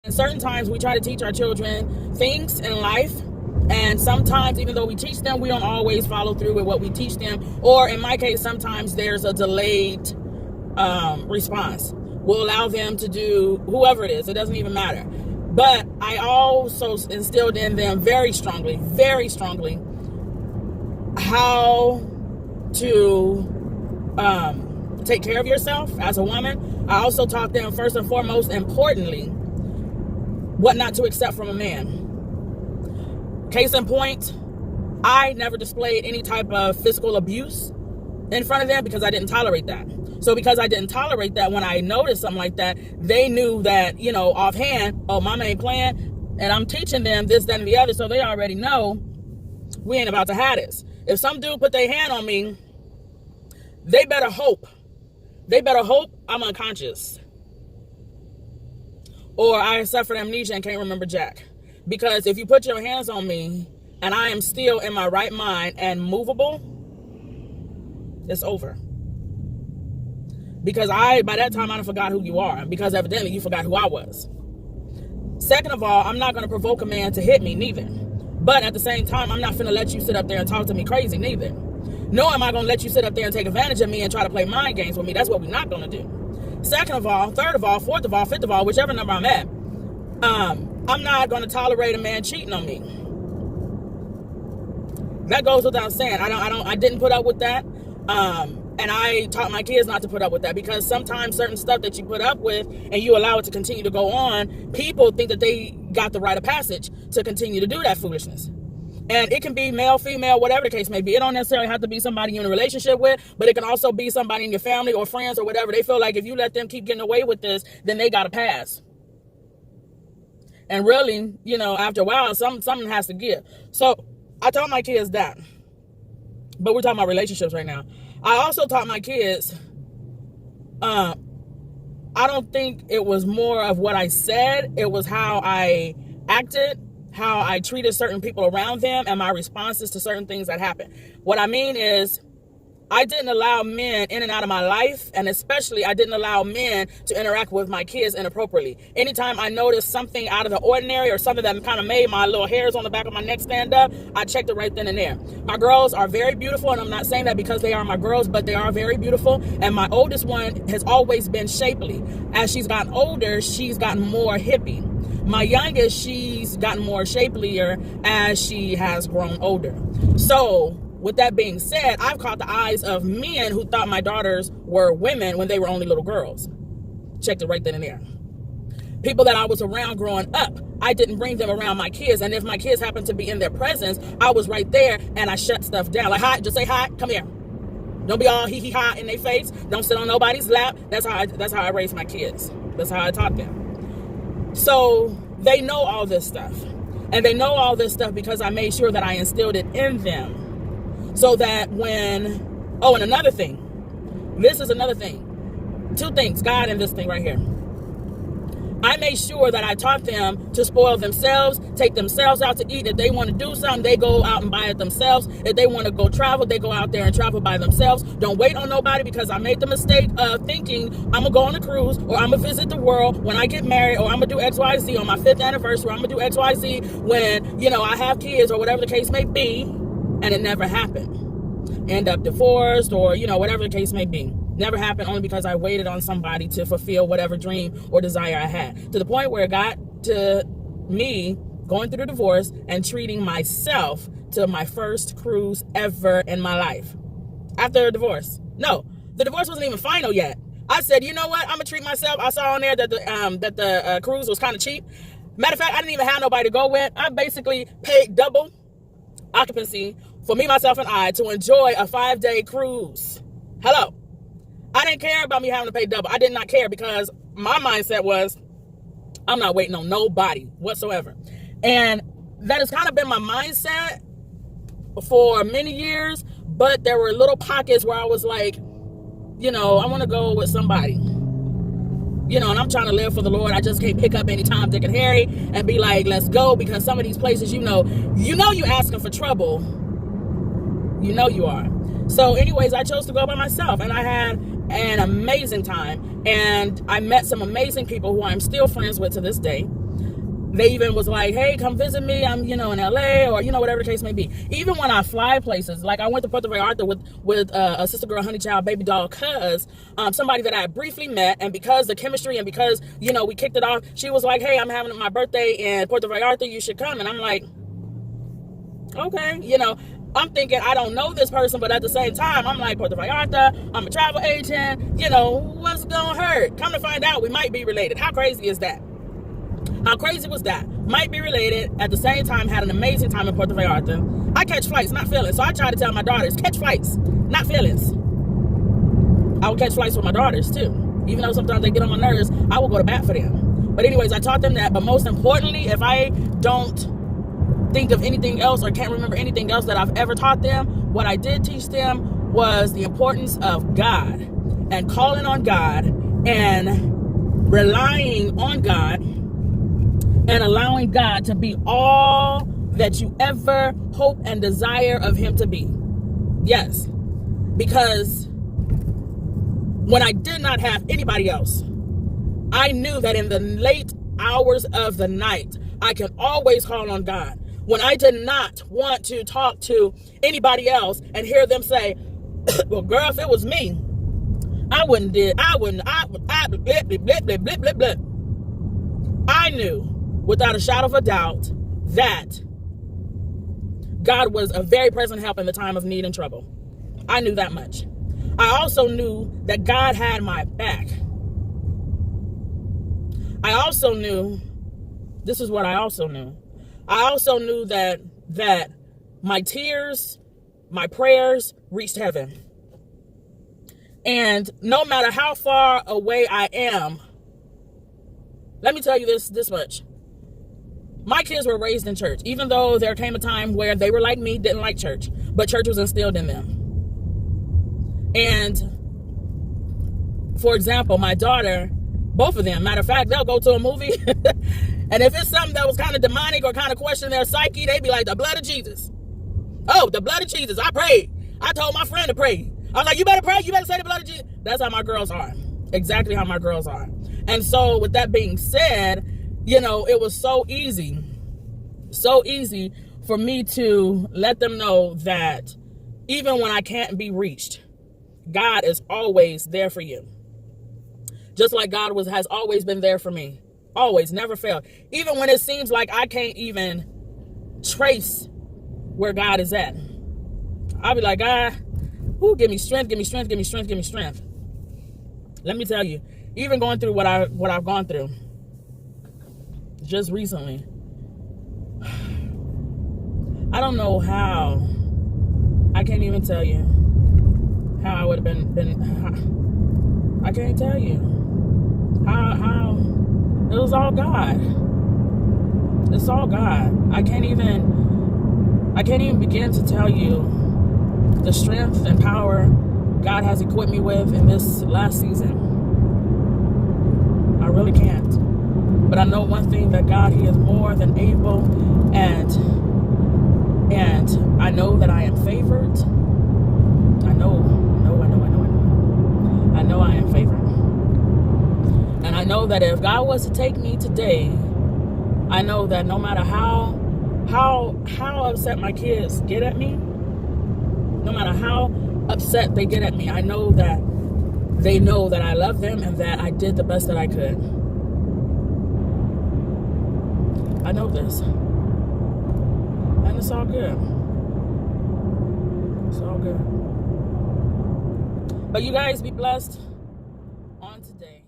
And certain times we try to teach our children things in life, and sometimes even though we teach them, we don't always follow through with what we teach them, or in my case sometimes there's a delayed response. We'll allow them to do whoever it is, it doesn't even matter. But I also instilled in them very strongly how to take care of yourself as a woman. I also taught them, first and foremost, importantly, what not to accept from a man. Case in point, I never displayed any type of physical abuse in front of them because I didn't tolerate that. So because I didn't tolerate that, when I noticed something like that, they knew that, offhand, oh, mama ain't playing, and I'm teaching them this, that, and the other, so they already know we ain't about to have this. If some dude put their hand on me, they better hope I'm unconscious, or I suffered amnesia and can't remember jack. Because if you put your hands on me and I am still in my right mind and movable, it's over. Because by that time, I done forgot who you are, because evidently you forgot who I was. Second of all, I'm not going to provoke a man to hit me, neither. But at the same time, I'm not finna let you sit up there and talk to me crazy, neither. Nor am I going to let you sit up there and take advantage of me and try to play mind games with me. That's what we're not going to do. Second of all, third of all, fourth of all, fifth of all, whichever number I'm at, I'm not going to tolerate a man cheating on me. That goes without saying. I didn't put up with that. And I taught my kids not to put up with that, because sometimes certain stuff that you put up with and you allow it to continue to go on, people think that they got the rite of passage to continue to do that foolishness. And it can be male, female, whatever the case may be. It don't necessarily have to be somebody you're in a relationship with, but it can also be somebody in your family or friends or whatever. They feel like if you let them keep getting away with this, then they got to pass. And really, after a while, something has to give. So I taught my kids that. But we're talking about relationships right now. I also taught my kids, I don't think it was more of what I said. It was how I acted, how I treated certain people around them, and my responses to certain things that happened. What I mean is, I didn't allow men in and out of my life, and especially I didn't allow men to interact with my kids inappropriately. Anytime I noticed something out of the ordinary or something that kind of made my little hairs on the back of my neck stand up, I checked it right then and there. My girls are very beautiful, and I'm not saying that because they are my girls, but they are very beautiful, and my oldest one has always been shapely. As she's gotten older, she's gotten more hippie. My youngest, she's gotten more shapelier as she has grown older. So, with that being said, I've caught the eyes of men who thought my daughters were women when they were only little girls. Checked it right then and there. People that I was around growing up, I didn't bring them around my kids. And if my kids happened to be in their presence, I was right there and I shut stuff down. Like, hi, just say hi, come here. Don't be all hee-hee-ha in their face. Don't sit on nobody's lap. That's how I raised my kids. That's how I taught them. So they know all this stuff. And they know all this stuff because I made sure that I instilled it in them. So that and another thing. This is another thing. Two things, God and this thing right here. I made sure that I taught them to spoil themselves, take themselves out to eat. If they want to do something, they go out and buy it themselves. If they want to go travel, they go out there and travel by themselves. Don't wait on nobody, because I made the mistake of thinking I'm going to go on a cruise, or I'm going to visit the world when I get married, or I'm going to do XYZ on my 5th anniversary, or I'm going to do XYZ when, I have kids, or whatever the case may be. And it never happened. End up divorced, or, whatever the case may be. Never happened, only because I waited on somebody to fulfill whatever dream or desire I had. To the point where it got to me going through the divorce and treating myself to my first cruise ever in my life. After a divorce. No, the divorce wasn't even final yet. I said, you know what? I'm going to treat myself. I saw on there that the cruise was kind of cheap. Matter of fact, I didn't even have nobody to go with. I basically paid double occupancy for me, myself, and I to enjoy a 5-day cruise. Hello. I didn't care about me having to pay double. I did not care, because my mindset was, I'm not waiting on nobody whatsoever. And that has kind of been my mindset for many years, but there were little pockets where I was like, I want to go with somebody. And I'm trying to live for the Lord. I just can't pick up any Tom, Dick, and Harry and be like, let's go, because some of these places, you asking for trouble. You are. So anyways, I chose to go by myself, and I had an amazing time, and I met some amazing people who I'm still friends with to this day. They even was like, hey, come visit me. I'm, in LA, or, whatever the case may be. Even when I fly places, like I went to Puerto Vallarta with a sister girl, honey child, baby doll, cuz somebody that I briefly met, and because the chemistry and because, we kicked it off, she was like, hey, I'm having my birthday in Puerto Vallarta. You should come. And I'm like, okay, I'm thinking I don't know this person, but at the same time, I'm like, Puerto Vallarta, I'm a travel agent, what's gonna hurt? Come to find out, we might be related. How crazy is that? How crazy was that? Might be related, at the same time, had an amazing time in Puerto Vallarta. I catch flights, not feelings. So I try to tell my daughters, catch flights, not feelings. I will catch flights with my daughters too. Even though sometimes they get on my nerves, I will go to bat for them. But anyways, I taught them that. But most importantly, if I don't think of anything else or can't remember anything else that I've ever taught them, what I did teach them was the importance of God and calling on God and relying on God and allowing God to be all that you ever hope and desire of him to be. Yes, because when I did not have anybody else, I knew that in the late hours of the night, I can always call on God. When I did not want to talk to anybody else and hear them say, well, girl, if it was me, I wouldn't, blip, blip, blip, blip, blip, blip, blip. I knew without a shadow of a doubt that God was a very present help in the time of need and trouble. I knew that much. I also knew that God had my back. I also knew, this is what I also knew. I also knew that my tears, my prayers reached heaven. And no matter how far away I am, let me tell you this much. My kids were raised in church, even though there came a time where they were like me, didn't like church, but church was instilled in them. And for example, my daughter, both of them, matter of fact, they'll go to a movie and if it's something that was kind of demonic or kind of question their psyche, they'd be like, the blood of Jesus. Oh, the blood of Jesus. I prayed. I told my friend to pray. I was like, you better pray. You better say the blood of Jesus. That's how my girls are. Exactly how my girls are. And so with that being said, it was so easy for me to let them know that even when I can't be reached, God is always there for you. Just like God has always been there for me. Always, never failed. Even when it seems like I can't even trace where God is at. I'll be like, God, give me strength, give me strength, give me strength, give me strength. Let me tell you, even going through what I've gone through just recently, I don't know how. I can't even tell you how I would have been. I can't tell you how. It was all God. It's all God. I can't even begin to tell you the strength and power God has equipped me with in this last season. I really can't. But I know one thing, that God, he is more than able, and I know that I am favored. I know I am favored. And I know that if God was to take me today, I know that no matter how upset my kids get at me, no matter how upset they get at me, I know that they know that I love them and that I did the best that I could. I know this. And it's all good. It's all good. But you guys be blessed on today.